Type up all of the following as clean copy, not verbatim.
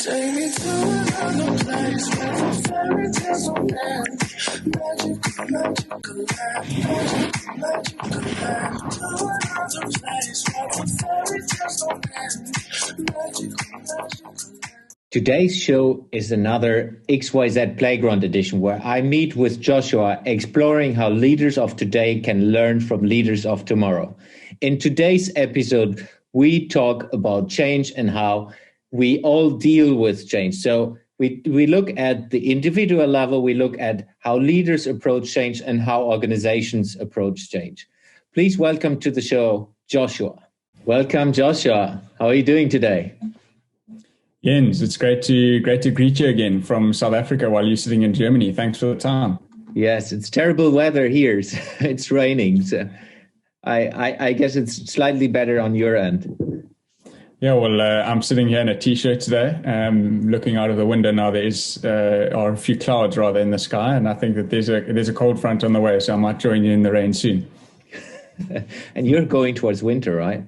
Take me to another place where the fairy tales don't end. Magical, magical land. Magical, magical land. To another place where the fairy tales don't end. Magical, magical land. Today's show is another XYZ Playground Edition where I meet with Joshua exploring how leaders of today can learn from leaders of tomorrow. In today's episode, we talk about change and how we all deal with change. So we look at the individual level, we look at how leaders approach change and how organizations approach change. Please welcome to the show, Joshua. Welcome, Joshua. How are you doing today? Jens, it's great to greet you again from South Africa while you're sitting in Germany. Thanks for the time. Yes, it's terrible weather here. It's raining. So I guess it's slightly better on your end. Yeah, well, I'm sitting here in a t-shirt today, looking out of the window now. There are a few clouds rather in the sky, and I think that there's a cold front on the way, so I might join you in the rain soon. And you're going towards winter, right?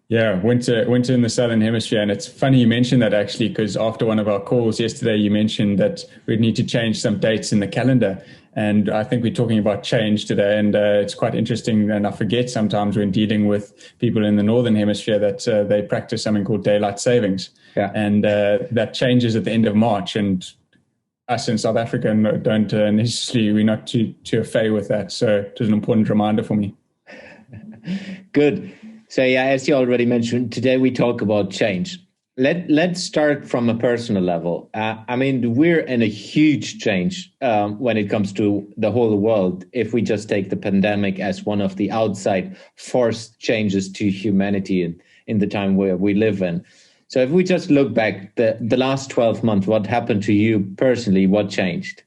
Yeah, winter in the Southern Hemisphere. And it's funny you mentioned that actually, because after one of our calls yesterday, you mentioned that we'd need to change some dates in the calendar. And I think we're talking about change today. And it's quite interesting. And I forget sometimes when dealing with people in the Northern Hemisphere that they practice something called daylight savings. Yeah. And that changes at the end of March. And us in South Africa don't necessarily, we're not too au fait with that. So it was an important reminder for me. Good. So yeah, as you already mentioned, today we talk about change. Let's start from a personal level. We're in a huge change when it comes to the whole world. If we just take the pandemic as one of the outside forced changes to humanity in the time where we live in. So if we just look back, the last 12 months, what happened to you personally? What changed?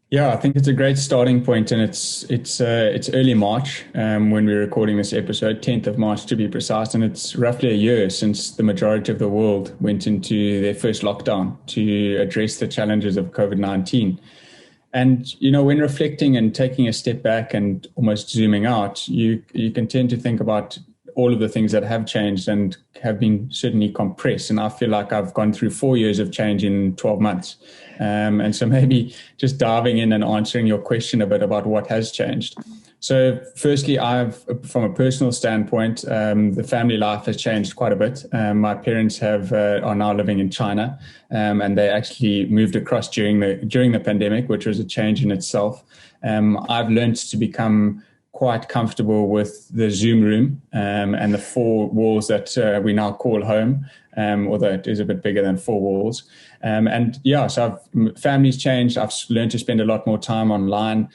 Yeah, I think it's a great starting point, and it's early March when we're recording this episode, 10th of March to be precise, and it's roughly a year since the majority of the world went into their first lockdown to address the challenges of COVID-19. And, when reflecting and taking a step back and almost zooming out, you can tend to think about all of the things that have changed and have been certainly compressed. And I feel like I've gone through 4 years of change in 12 months. And so maybe just diving in and answering your question a bit about what has changed. So firstly, from a personal standpoint, the family life has changed quite a bit. My parents are now living in China, and they actually moved across during the pandemic, which was a change in itself. I've learned to become quite comfortable with the Zoom room and the four walls that we now call home, although it is a bit bigger than four walls. So family's changed. I've learned to spend a lot more time online.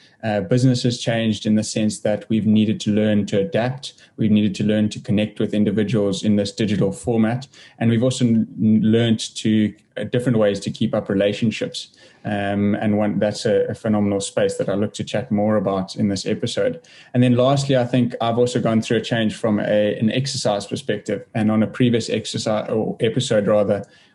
Business has changed in the sense that we've needed to learn to adapt. We've needed to learn to connect with individuals in this digital format. And we've also learned to different ways to keep up relationships. That's a phenomenal space that I look to chat more about in this episode. And then lastly, I think I've also gone through a change from an exercise perspective. And on a previous episode,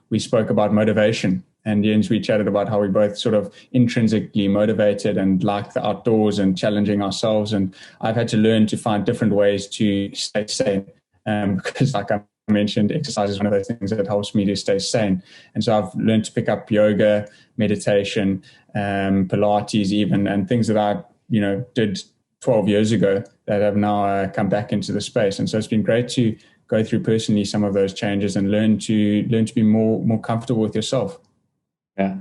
we spoke about motivation. And Jens, we chatted about how we both sort of intrinsically motivated and like the outdoors and challenging ourselves. And I've had to learn to find different ways to stay sane because, like I mentioned, exercise is one of those things that helps me to stay sane. And so I've learned to pick up yoga, meditation, Pilates even, and things that I, did 12 years ago that have now come back into the space. And so it's been great to go through personally some of those changes and learn to be more comfortable with yourself. Yeah,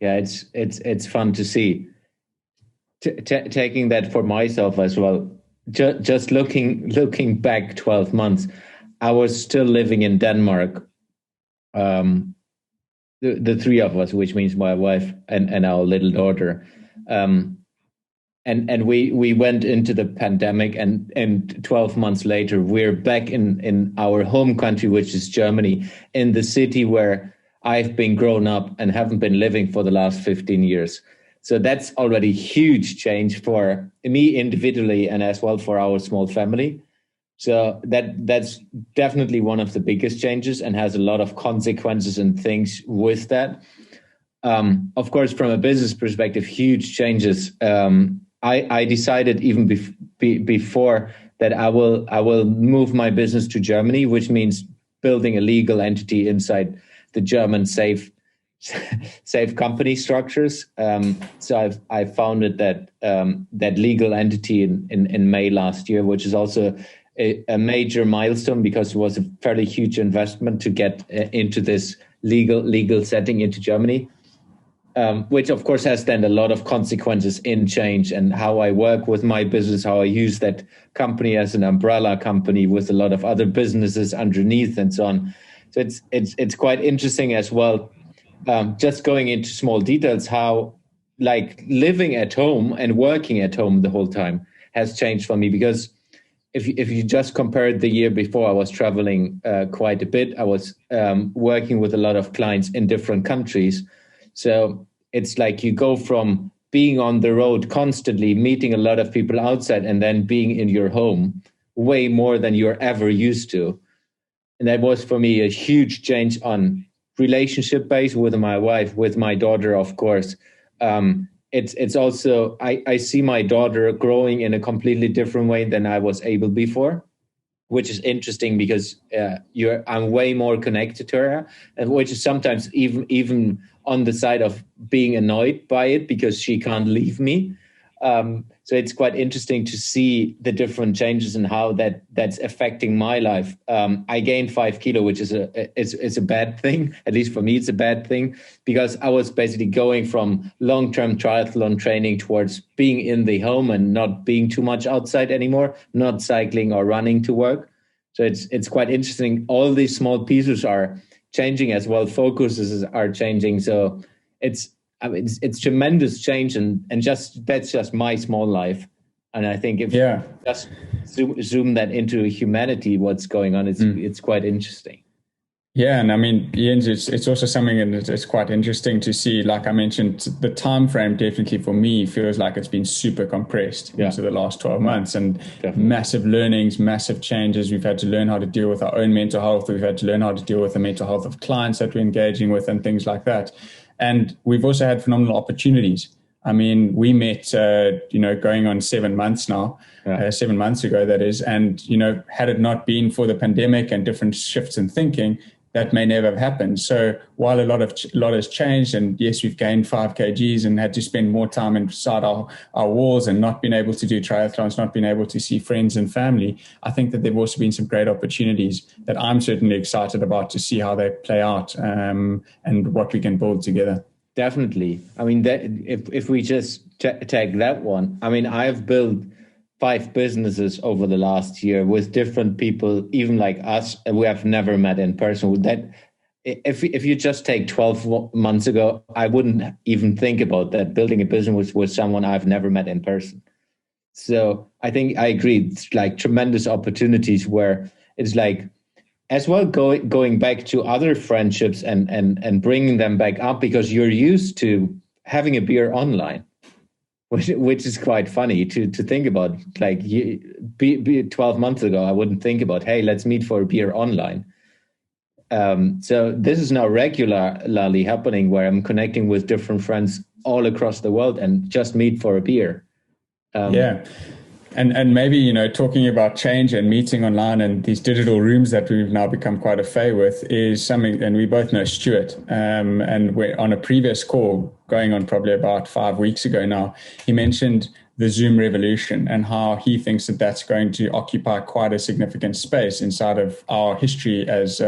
it's fun to see. Taking that for myself as well. Just looking back 12 months, I was still living in Denmark. The three of us, which means my wife and our little daughter. And we went into the pandemic, and 12 months later, we're back in our home country, which is Germany, in the city where I've been grown up and haven't been living for the last 15 years. So that's already huge change for me individually and as well for our small family. So that's definitely one of the biggest changes and has a lot of consequences and things with that. Of course, from a business perspective, huge changes. I decided even before that I will move my business to Germany, which means building a legal entity inside the German safe company structures. So I founded that legal entity in May last year, which is also a major milestone because it was a fairly huge investment to get into this legal setting into Germany, which of course has then a lot of consequences in change and how I work with my business, how I use that company as an umbrella company with a lot of other businesses underneath and so on. So it's quite interesting as well. Just going into small details, how like living at home and working at home the whole time has changed for me. Because if you just compared the year before, I was traveling quite a bit. I was working with a lot of clients in different countries. So it's like you go from being on the road constantly, meeting a lot of people outside, and then being in your home way more than you're ever used to. And that was for me a huge change on relationship base with my wife, with my daughter, of course. It's also, I see my daughter growing in a completely different way than I was able before, which is interesting because I'm way more connected to her, and which is sometimes even on the side of being annoyed by it because she can't leave me. So it's quite interesting to see the different changes and how that's affecting my life. I gained 5 kilos, which is a bad thing. At least for me, it's a bad thing because I was basically going from long-term triathlon training towards being in the home and not being too much outside anymore, not cycling or running to work. So it's quite interesting. All these small pieces are changing as well. Focuses are changing. So it's tremendous change, and that's just my small life. And I think if you just zoom that into humanity, what's going on, it's quite interesting. Yeah, and I mean, Jens, it's also something, and it's quite interesting to see. Like I mentioned, the time frame definitely for me feels like it's been super compressed into the last 12 months, and massive learnings, massive changes. We've had to learn how to deal with our own mental health. We've had to learn how to deal with the mental health of clients that we're engaging with and things like that. And we've also had phenomenal opportunities. I mean, we met, going on 7 months now, 7 months ago, that is. And, had it not been for the pandemic and different shifts in thinking, that may never have happened. So while a lot has changed, and yes, we've gained 5 kgs and had to spend more time inside our walls and not been able to do triathlons, not been able to see friends and family, I think that there have also been some great opportunities that I'm certainly excited about to see how they play out and what we can build together. Definitely. I mean, that if we just take that one, I mean, I've built 5 businesses over the last year with different people, even like us, we have never met in person. That if you just take 12 months ago, I wouldn't even think about that, building a business with someone I've never met in person. So I think I agree. It's like tremendous opportunities where it's like, as well, going back to other friendships and bringing them back up, because you're used to having a beer online. Which is quite funny to think about. Like 12 months ago, I wouldn't think about, hey, let's meet for a beer online. So this is now regularly happening, where I'm connecting with different friends all across the world and just meet for a beer. And maybe, talking about change and meeting online and these digital rooms that we've now become quite affair with is something, and we both know Stuart, and we're on a previous call going on probably about 5 weeks ago now, he mentioned the Zoom revolution and how he thinks that that's going to occupy quite a significant space inside of our history as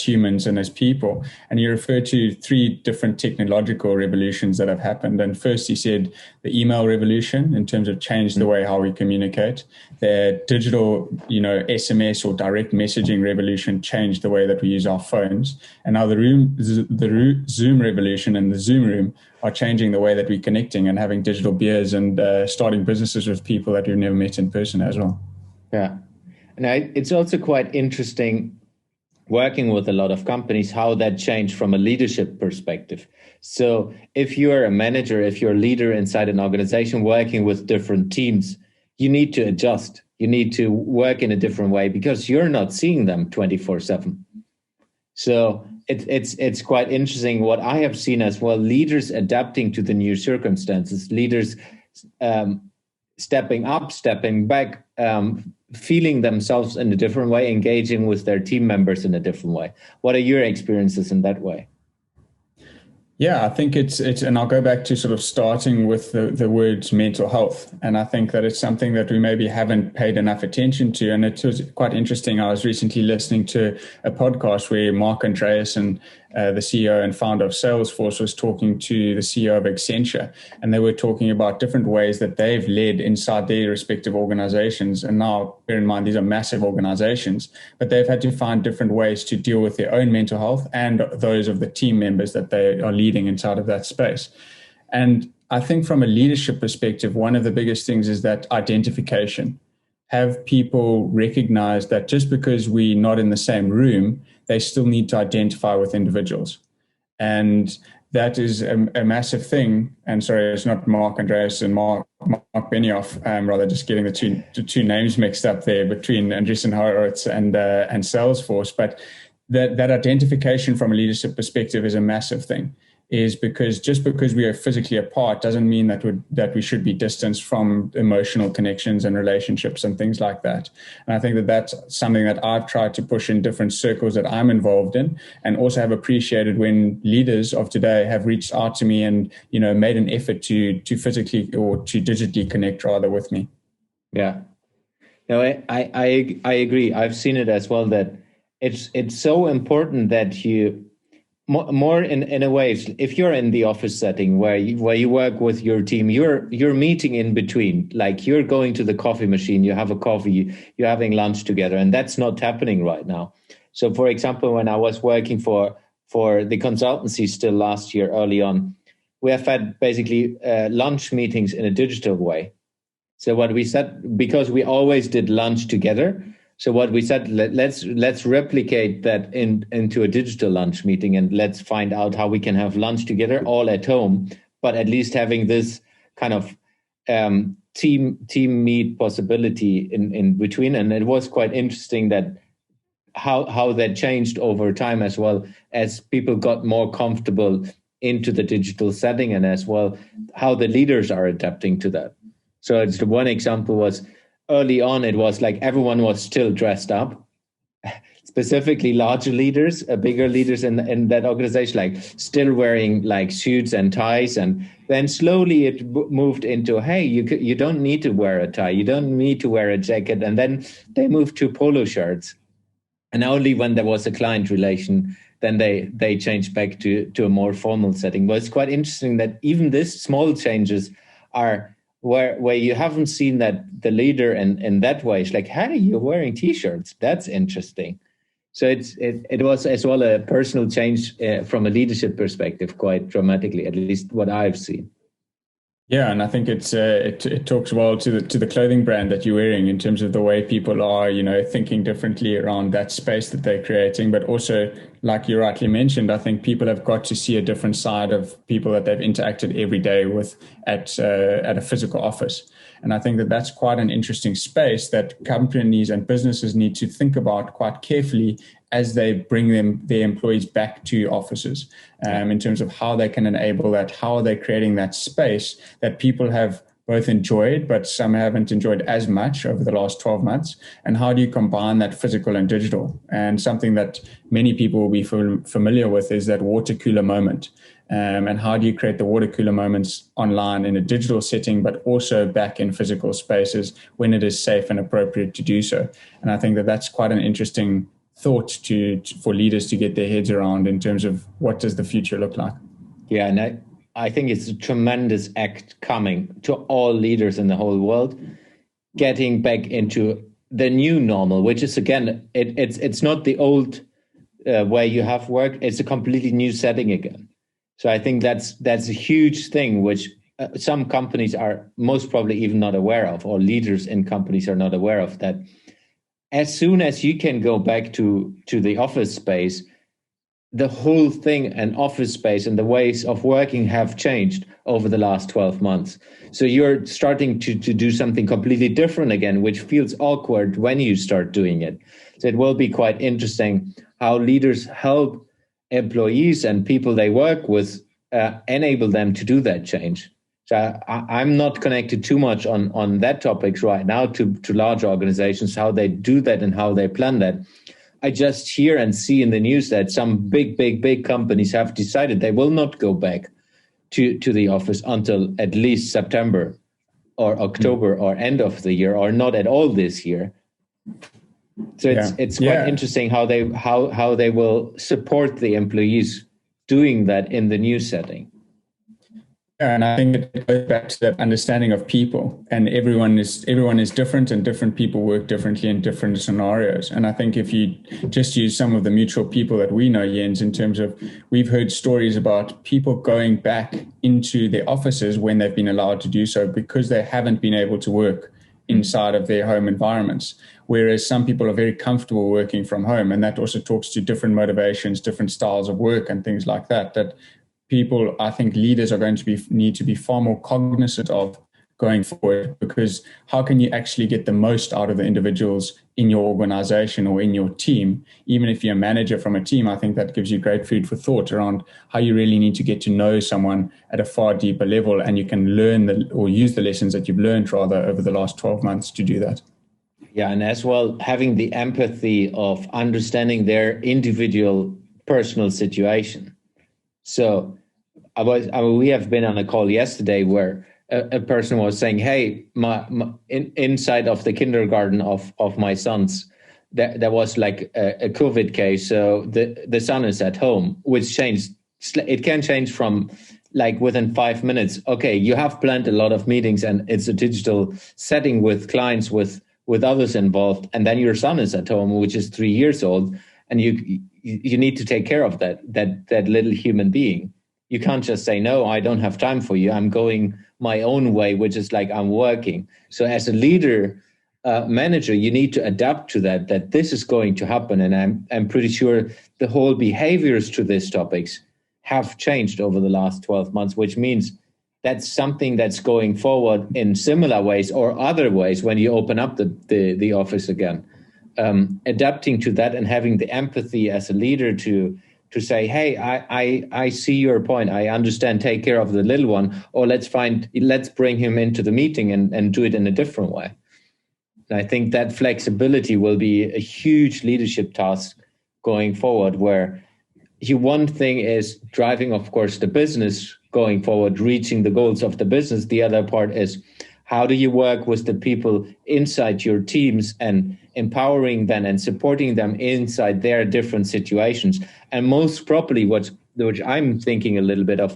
humans and as people. And he referred to 3 different technological revolutions that have happened. And first, he said the email revolution, in terms of change the way how we communicate. The digital, SMS or direct messaging revolution changed the way that we use our phones. And now the Zoom revolution and the Zoom room are changing the way that we're connecting and having digital beers and starting businesses with people that we've never met in person as well. Yeah. And it's also quite interesting working with a lot of companies, how that changed from a leadership perspective. So if you're a manager, if you're a leader inside an organization working with different teams, you need to adjust. You need to work in a different way because you're not seeing them 24/7. So it's quite interesting what I have seen as well, leaders adapting to the new circumstances, leaders stepping up, stepping back, feeling themselves in a different way, engaging with their team members in a different way. What are your experiences in that way? Yeah, I think it's, and I'll go back to sort of starting with the words mental health. And I think that it's something that we maybe haven't paid enough attention to. And it was quite interesting. I was recently listening to a podcast where Mark Andreessen, the CEO and founder of Salesforce, was talking to the CEO of Accenture. And they were talking about different ways that they've led inside their respective organizations. And now, bear in mind, these are massive organizations, but they've had to find different ways to deal with their own mental health and those of the team members that they are leading inside of that space. And I think from a leadership perspective, one of the biggest things is that identification. Have people recognize that just because we're not in the same room, they still need to identify with individuals. And that is a massive thing. And sorry, it's not Mark Andreessen and Mark Benioff, rather just getting the two names mixed up there between Andreessen Horowitz and Salesforce. But that identification from a leadership perspective is a massive thing. Is because just because we are physically apart doesn't mean that we should be distanced from emotional connections and relationships and things like that. And I think that that's something that I've tried to push in different circles that I'm involved in, and also have appreciated when leaders of today have reached out to me and, you know, made an effort to physically or to digitally connect rather with me. Yeah, no, I agree. I've seen it as well, that it's so important that you more in a way, if you're in the office setting where you work with your team, you're meeting in between, like you're going to the coffee machine, you have a coffee, you're having lunch together, and that's not happening right now. So for example, when I was working for the consultancy still last year early on, we have had basically lunch meetings in a digital way. So what we said, because we always did lunch together, so what we said, let's replicate that into a digital lunch meeting, and let's find out how we can have lunch together all at home, but at least having this kind of team meet possibility in between. And it was quite interesting that how that changed over time, as well as people got more comfortable into the digital setting, and as well how the leaders are adapting to that. So it's the one example was, early on, it was like everyone was still dressed up, specifically larger leaders, bigger leaders in that organization, like still wearing like suits and ties. And then slowly it moved into, hey, you don't need to wear a tie, you don't need to wear a jacket. And then they moved to polo shirts. And only when there was a client relation, then they changed back to a more formal setting. But it's quite interesting that even these small changes are where you haven't seen that the leader in that way. It's like, hey, you're wearing T-shirts. That's interesting. So it was as well a personal change from a leadership perspective, quite dramatically, at least what I've seen. Yeah, and I think it talks well to the clothing brand that you're wearing in terms of the way people are, you know, thinking differently around that space that they're creating. But also, like you rightly mentioned, I think people have got to see a different side of people that they've interacted every day with at a physical office. And I think that that's quite an interesting space that companies and businesses need to think about quite carefully as they bring their employees back to offices, in terms of how they can enable that, how are they creating that space that people have both enjoyed, but some haven't enjoyed as much over the last 12 months. And how do you combine that physical and digital? And something that many people will be familiar with is that water cooler moment. And how do you create the water cooler moments online in a digital setting, but also back in physical spaces when it is safe and appropriate to do so? And I think that that's quite an interesting thought for leaders to get their heads around in terms of what does the future look like. Yeah, and I think it's a tremendous act coming to all leaders in the whole world, getting back into the new normal, which is, again, it's not the old way you have worked. It's a completely new setting again. So I think that's a huge thing, which some companies are most probably even not aware of, or leaders in companies are not aware of, that as soon as you can go back to the office space, the whole thing and office space and the ways of working have changed over the last 12 months. So you're starting to do something completely different again, which feels awkward when you start doing it. So it will be quite interesting how leaders help employees and people they work with, enable them to do that change. So I'm not connected too much on that topics right now to large organizations, how they do that and how they plan that. I just hear and see in the news that some big companies have decided they will not go back to the office until at least September or October or end of the year, or not at all this year. So it's quite interesting how they will support the employees doing that in the new setting. Yeah, and I think it goes back to that understanding of people, and everyone is different, and different people work differently in different scenarios. And I think if you just use some of the mutual people that we know, Jens, in terms of, we've heard stories about people going back into their offices when they've been allowed to do so because they haven't been able to work inside of their home environments, whereas some people are very comfortable working from home. And that also talks to different motivations, different styles of work and things like that, that people, I think leaders are going to need to be far more cognizant of going forward, because how can you actually get the most out of the individuals in your organization or in your team? Even if you're a manager from a team, I think that gives you great food for thought around how you really need to get to know someone at a far deeper level, and you can learn or use the lessons that you've learned rather over the last 12 months to do that. Yeah, and as well, having the empathy of understanding their individual personal situation. So we have been on a call yesterday where a person was saying, hey, inside of the kindergarten of my sons, there was like a COVID case. So the son is at home, which changed. It can change from like within 5 minutes. Okay, you have planned a lot of meetings and it's a digital setting with clients, with others involved. And then your son is at home, which is 3 years old. And you need to take care of that little human being. You can't just say, no, I don't have time for you. I'm going my own way, which is like I'm working. So as a leader, manager, you need to adapt to that this is going to happen. And I'm pretty sure the whole behaviors to these topics have changed over the last 12 months, which means that's something that's going forward in similar ways or other ways when you open up the office again. Adapting to that and having the empathy as a leader to say, hey, I see your point. I understand. Take care of the little one, or let's bring him into the meeting and do it in a different way. And I think that flexibility will be a huge leadership task going forward, where one thing is driving, of course, the business going forward, reaching the goals of the business. The other part is how do you work with the people inside your teams and empowering them and supporting them inside their different situations. And most probably, which I'm thinking a little bit of,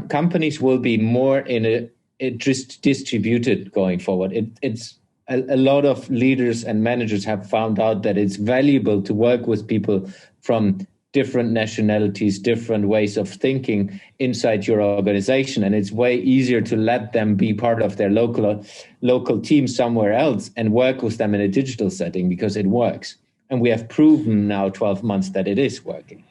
companies will be more in a distributed going forward. It's a lot of leaders and managers have found out that it's valuable to work with people from different nationalities, different ways of thinking inside your organization. And it's way easier to let them be part of their local team somewhere else and work with them in a digital setting because it works. And we have proven now 12 months that it is working.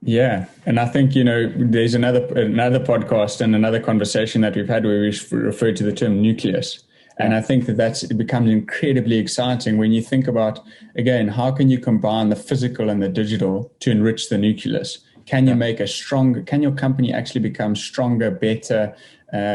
Yeah. And I think, there's another podcast and another conversation that we've had where we refer to the term nucleus. And I think it becomes incredibly exciting when you think about, again, how can you combine the physical and the digital to enrich the nucleus? Can you make can your company actually become stronger, better,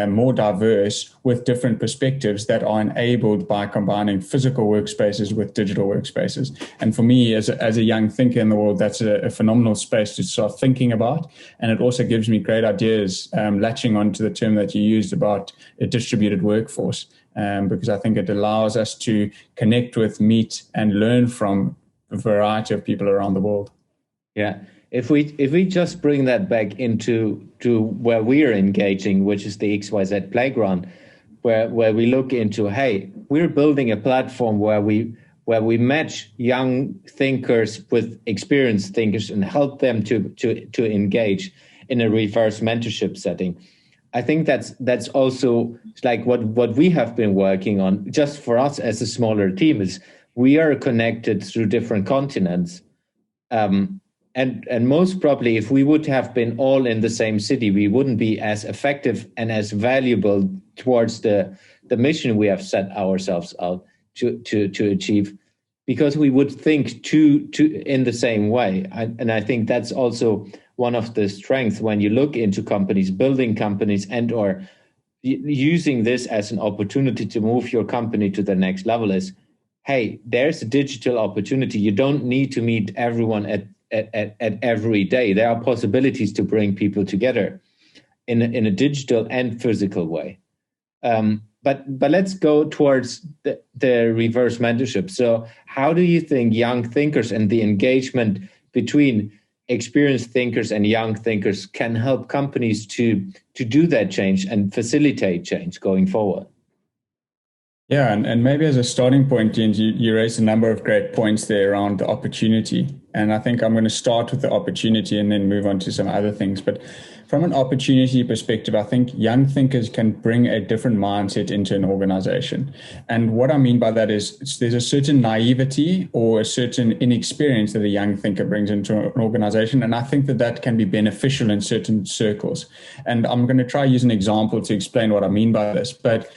more diverse with different perspectives that are enabled by combining physical workspaces with digital workspaces? And for me, as a young thinker in the world, that's a phenomenal space to start thinking about. And it also gives me great ideas, latching onto the term that you used about a distributed workforce. Because I think it allows us to connect with, meet, and learn from a variety of people around the world. Yeah. If we just bring that back into where we're engaging, which is the XYZ Playground, where we look into, hey, we're building a platform where we match young thinkers with experienced thinkers and help them to engage in a reverse mentorship setting. I think that's also like what we have been working on just for us as a smaller team is we are connected through different continents. And most probably if we would have been all in the same city, we wouldn't be as effective and as valuable towards the mission we have set ourselves out to achieve. because we would think in the same way. And I think that's also one of the strengths when you look into companies, building companies, and or using this as an opportunity to move your company to the next level is, hey, there's a digital opportunity. You don't need to meet everyone at every day. There are possibilities to bring people together in a digital and physical way. But let's go towards the reverse mentorship. So how do you think young thinkers and the engagement between experienced thinkers and young thinkers can help companies to do that change and facilitate change going forward? Yeah, and maybe as a starting point, Jens, you raised a number of great points there around the opportunity. And I think I'm going to start with the opportunity and then move on to some other things. But from an opportunity perspective, I think young thinkers can bring a different mindset into an organization. And what I mean by that is there's a certain naivety or a certain inexperience that a young thinker brings into an organization. And I think that can be beneficial in certain circles. And I'm going to try use an example to explain what I mean by this. But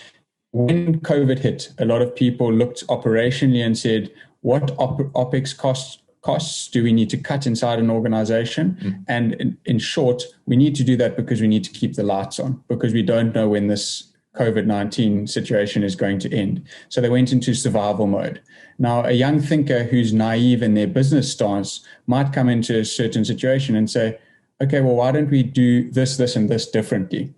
when COVID hit, a lot of people looked operationally and said, what OPEX costs do we need to cut inside an organization? Mm. And in short, we need to do that because we need to keep the lights on, because we don't know when this COVID-19 situation is going to end. So they went into survival mode. Now, a young thinker who's naive in their business stance might come into a certain situation and say, okay, well, why don't we do this, and this differently?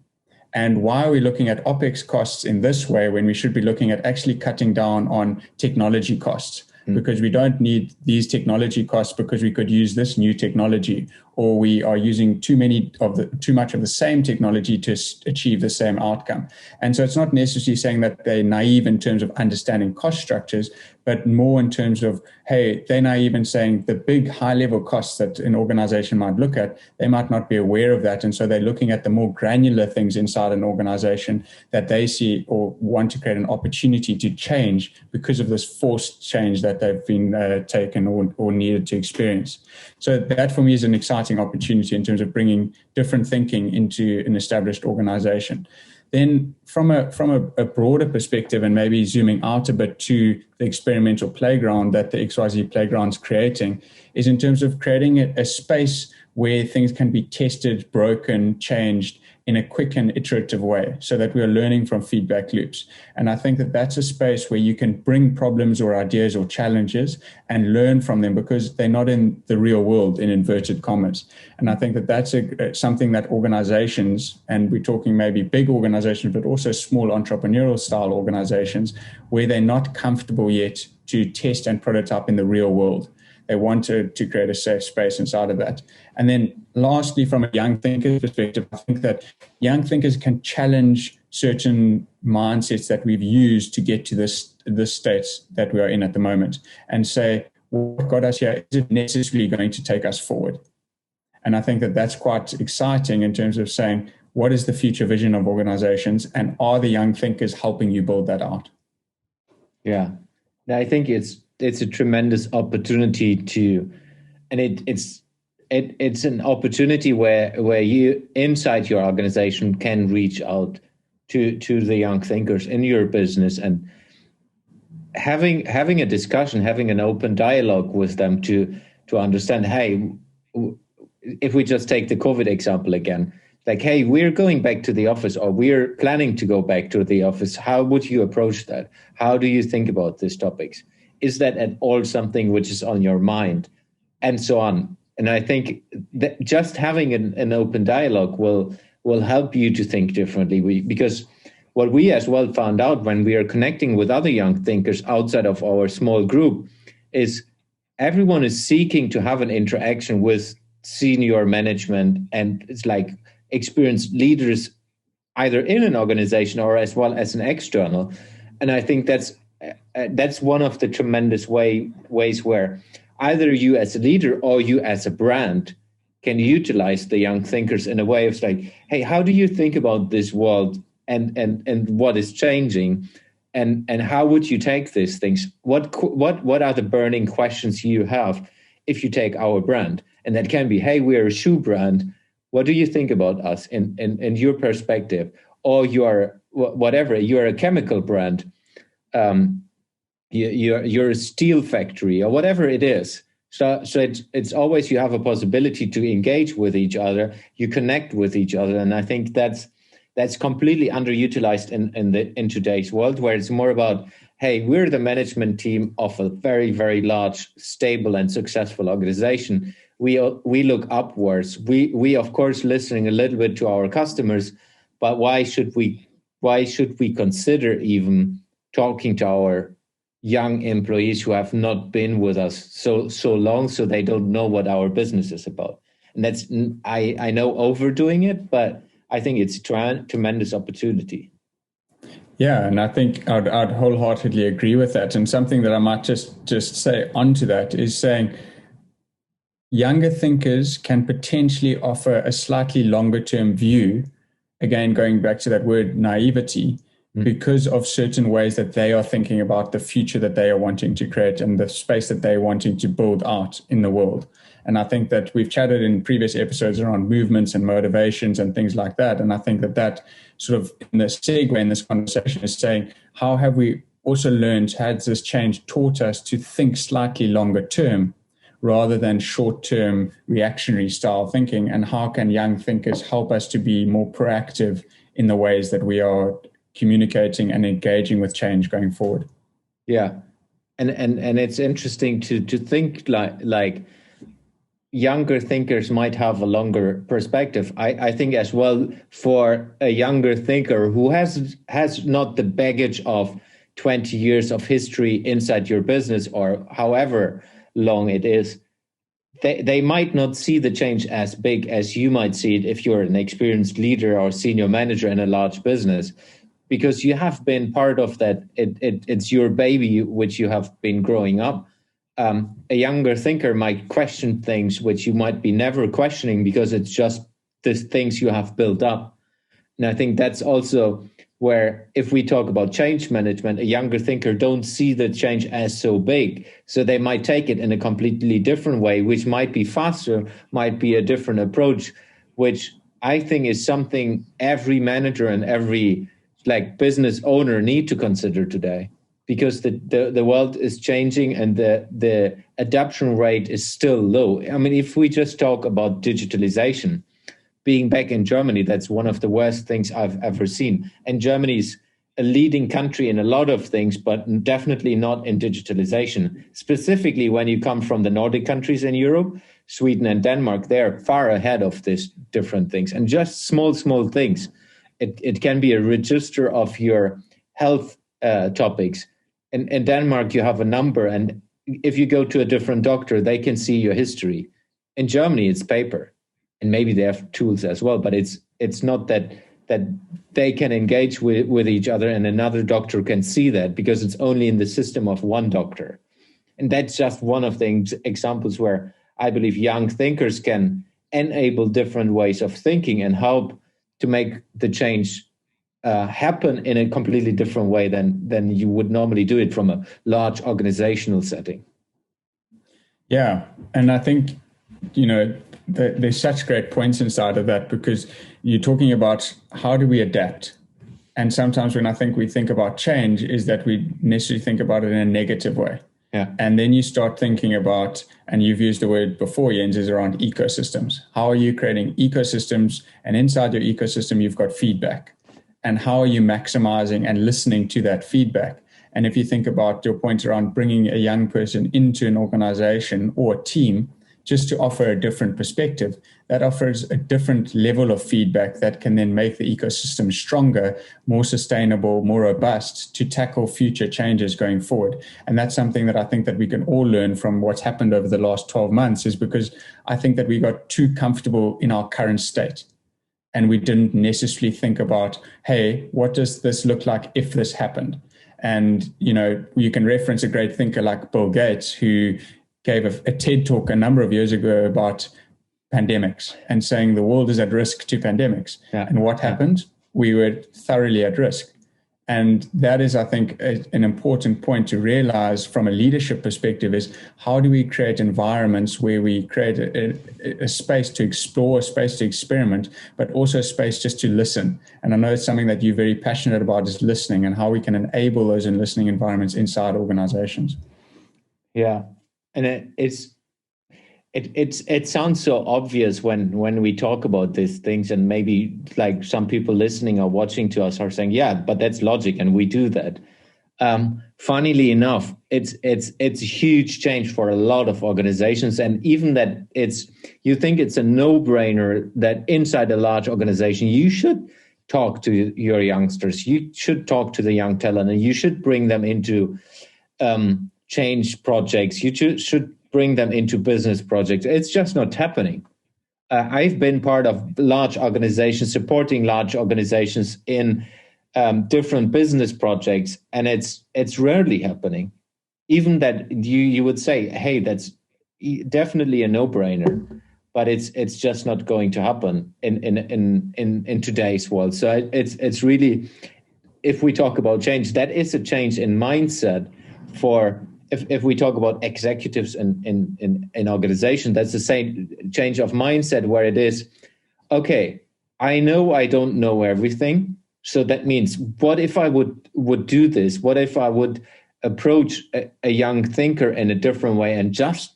And why are we looking at OPEX costs in this way when we should be looking at actually cutting down on technology costs? Because we don't need these technology costs because we could use this new technology, or we are using too much of the same technology to achieve the same outcome. And so it's not necessarily saying that they're naive in terms of understanding cost structures, but more in terms of, hey, they're naive in saying the big high-level costs that an organization might look at, they might not be aware of that. And so they're looking at the more granular things inside an organization that they see or want to create an opportunity to change because of this forced change that they've been taken or needed to experience. So that for me is an exciting opportunity in terms of bringing different thinking into an established organization. Then from a broader perspective, and maybe zooming out a bit to the experimental playground that the XYZ Playground is creating, is in terms of creating a space where things can be tested, broken, changed in a quick and iterative way so that we are learning from feedback loops. And I think that that's a space where you can bring problems or ideas or challenges and learn from them because they're not in the real world, in inverted commas. And I think that that's something that organizations, and we're talking maybe big organizations, but also small entrepreneurial style organizations, where they're not comfortable yet to test and prototype in the real world. They want to create a safe space inside of that. And then lastly, from a young thinker's perspective, I think that young thinkers can challenge certain mindsets that we've used to get to this state that we are in at the moment and say, what got us here, is it necessarily going to take us forward? And I think that that's quite exciting in terms of saying, what is the future vision of organizations, and are the young thinkers helping you build that out? Yeah, I think it's a tremendous opportunity it's an opportunity where you inside your organization can reach out to the young thinkers in your business and having a discussion, having an open dialogue with them to understand, hey, if we just take the COVID example again, like, hey, we're going back to the office, or we're planning to go back to the office. How would you approach that? How do you think about these topics? Is that at all something which is on your mind? And so on. And I think that just having an open dialogue will help you to think differently. Because what we as well found out when we are connecting with other young thinkers outside of our small group is everyone is seeking to have an interaction with senior management, and it's like experienced leaders either in an organization or as well as an external. And I think that's one of the tremendous ways where either you as a leader or you as a brand can utilize the young thinkers in a way of like, hey, how do you think about this world and what is changing, and how would you take these things? What are the burning questions you have if you take our brand? And that can be, hey, we're a shoe brand. What do you think about us in your perspective? Or you are whatever, you are a chemical brand. you're a steel factory or whatever it is. So it's always you have a possibility to engage with each other, you connect with each other, and I think that's completely underutilized in today's world, where it's more about, hey, we're the management team of a very, very large, stable, and successful organization. We look upwards. We of course listening a little bit to our customers, but why should we consider even talking to our young employees who have not been with us so long, so they don't know what our business is about? And that's, I know, overdoing it, but I think it's tremendous opportunity. Yeah, and I think I'd wholeheartedly agree with that. And something that I might just say onto that is saying younger thinkers can potentially offer a slightly longer term view, again, going back to that word naivety, because of certain ways that they are thinking about the future that they are wanting to create and the space that they're wanting to build out in the world. And I think that we've chatted in previous episodes around movements and motivations and things like that. And I think that sort of in the segue in this conversation is saying, how have we also learned, has this change taught us to think slightly longer term rather than short-term reactionary style thinking? And how can young thinkers help us to be more proactive in the ways that we are communicating and engaging with change going forward? Yeah. And it's interesting to think like younger thinkers might have a longer perspective. I think as well, for a younger thinker who has not the baggage of 20 years of history inside your business or however long it is, they might not see the change as big as you might see it if you're an experienced leader or senior manager in a large business, because you have been part of that. It's your baby, which you have been growing up. A younger thinker might question things which you might be never questioning because it's just the things you have built up. And I think that's also where, if we talk about change management, a younger thinker don't see the change as so big. So they might take it in a completely different way, which might be faster, might be a different approach, which I think is something every manager and every business owner need to consider today, because the world is changing and the adoption rate is still low. I mean, if we just talk about digitalization, being back in Germany, that's one of the worst things I've ever seen. And Germany is a leading country in a lot of things, but definitely not in digitalization. Specifically, when you come from the Nordic countries in Europe, Sweden and Denmark, they're far ahead of these different things. And just small things. It can be a register of your health topics. In Denmark, you have a number, and if you go to a different doctor, they can see your history. In Germany, it's paper, and maybe they have tools as well, but it's not that they can engage with each other, and another doctor can see that, because it's only in the system of one doctor. And that's just one of the examples where I believe young thinkers can enable different ways of thinking and help to make the change happen in a completely different way than you would normally do it from a large organizational setting. Yeah, and I think, there's such great points inside of that, because you're talking about how do we adapt. And sometimes when I think we think about change is that we necessarily think about it in a negative way. Yeah. And then you start thinking about, and you've used the word before, Jens, is around ecosystems. How are you creating ecosystems? And inside your ecosystem, you've got feedback. And how are you maximizing and listening to that feedback? And if you think about your point around bringing a young person into an organization or a team, just to offer a different perspective, that offers a different level of feedback that can then make the ecosystem stronger, more sustainable, more robust to tackle future changes going forward. And that's something that I think that we can all learn from what's happened over the last 12 months, is because I think that we got too comfortable in our current state. And we didn't necessarily think about, hey, what does this look like if this happened? And, you can reference a great thinker like Bill Gates, who gave a TED talk a number of years ago about pandemics and saying the world is at risk to pandemics. Yeah. And what happened? We were thoroughly at risk. And that is, I think, an important point to realize from a leadership perspective is how do we create environments where we create a space to explore, a space to experiment, but also a space just to listen. And I know it's something that you're very passionate about is listening and how we can enable those in listening environments inside organizations. Yeah. And it sounds so obvious when we talk about these things, and maybe like some people listening or watching to us are saying, yeah, but that's logic and we do that. Funnily enough, it's a huge change for a lot of organizations, and even that you think it's a no-brainer that inside a large organization you should talk to your youngsters, you should talk to the young talent, and you should bring them into change projects, you should bring them into business projects. It's just not happening. I've been part of large organizations, supporting large organizations in different business projects, and it's rarely happening. Even that you would say, hey, that's definitely a no-brainer, but it's just not going to happen in today's world. So it's really, if we talk about change, that is a change in mindset for. If we talk about executives in organization, that's the same change of mindset where it is, okay, I know I don't know everything. So that means, what if I would do this? What if I would approach a young thinker in a different way and just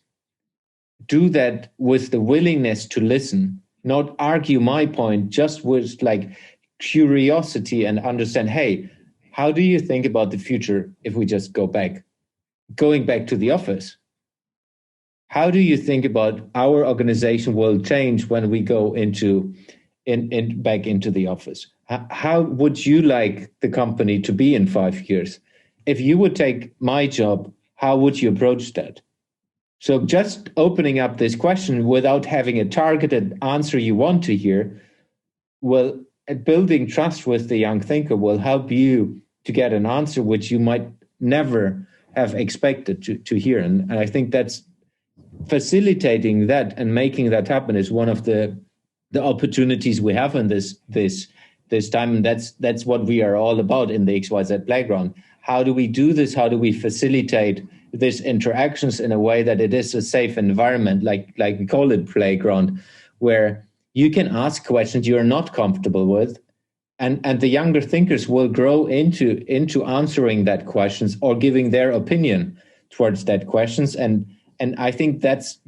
do that with the willingness to listen, not argue my point, just with like curiosity and understand, hey, how do you think about the future if we just going back to the office? How do you think about our organization will change when we go back into the office? How would you like the company to be in 5 years? If you would take my job, how would you approach that? So just opening up this question without having a targeted answer you want to hear, building trust with the young thinker will help you to get an answer which you might never have expected to hear. And I think that's facilitating that and making that happen is one of the opportunities we have in this time. And that's what we are all about in the XYZ Playground. How do we do this? How do we facilitate these interactions in a way that it is a safe environment, like we call it playground, where you can ask questions you're not comfortable with, and the younger thinkers will grow into answering that questions or giving their opinion towards that questions. And I think that's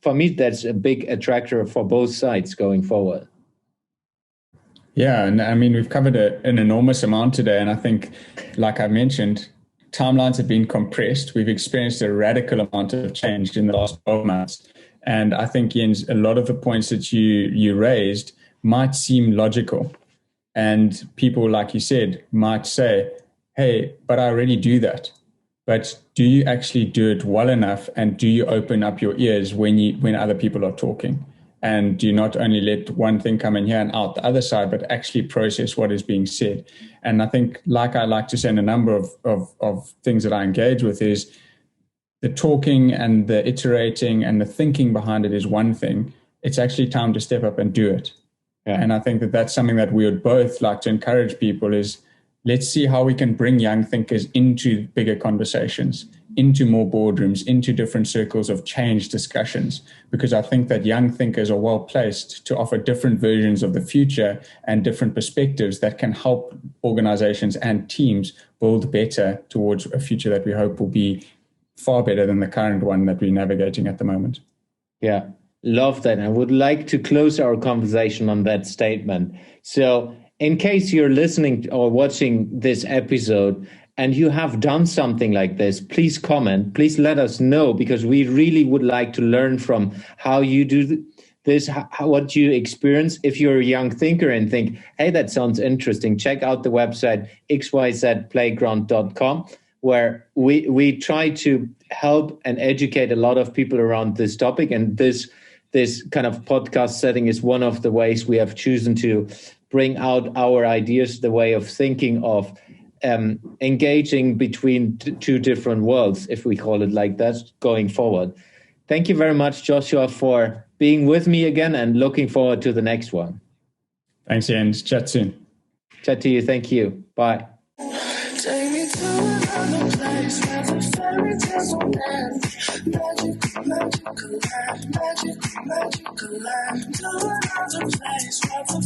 for me, that's a big attractor for both sides going forward. Yeah, and I mean, we've covered an enormous amount today. And I think, like I mentioned, timelines have been compressed. We've experienced a radical amount of change in the last 12 months. And I think, Jens, a lot of the points that you raised might seem logical. And people, like you said, might say, hey, but I already do that. But do you actually do it well enough? And do you open up your ears when other people are talking? And do you not only let one thing come in here and out the other side, but actually process what is being said? And I think, like I like to say in a number of things that I engage with, is the talking and the iterating and the thinking behind it is one thing. It's actually time to step up and do it. Yeah. And I think that's something that we would both like to encourage people is, let's see how we can bring young thinkers into bigger conversations, into more boardrooms, into different circles of change discussions, because I think that young thinkers are well placed to offer different versions of the future and different perspectives that can help organizations and teams build better towards a future that we hope will be far better than the current one that we're navigating at the moment. Yeah. Love that. I would like to close our conversation on that statement. So in case you're listening or watching this episode and you have done something like this, please comment, please let us know, because we really would like to learn from how you do this, what you experience. If you're a young thinker and think, hey, that sounds interesting, check out the website xyzplayground.com, where we try to help and educate a lot of people around this topic. And this kind of podcast setting is one of the ways we have chosen to bring out our ideas, the way of thinking of engaging between two different worlds, if we call it like that, going forward. Thank you very much, Joshua, for being with me again, and looking forward to the next one. Thanks, Jens. Chat soon. Chat to you. Thank you. Bye. to another place where the fairy tales don't end. Magical, magical land, magical, magical land. To another place where the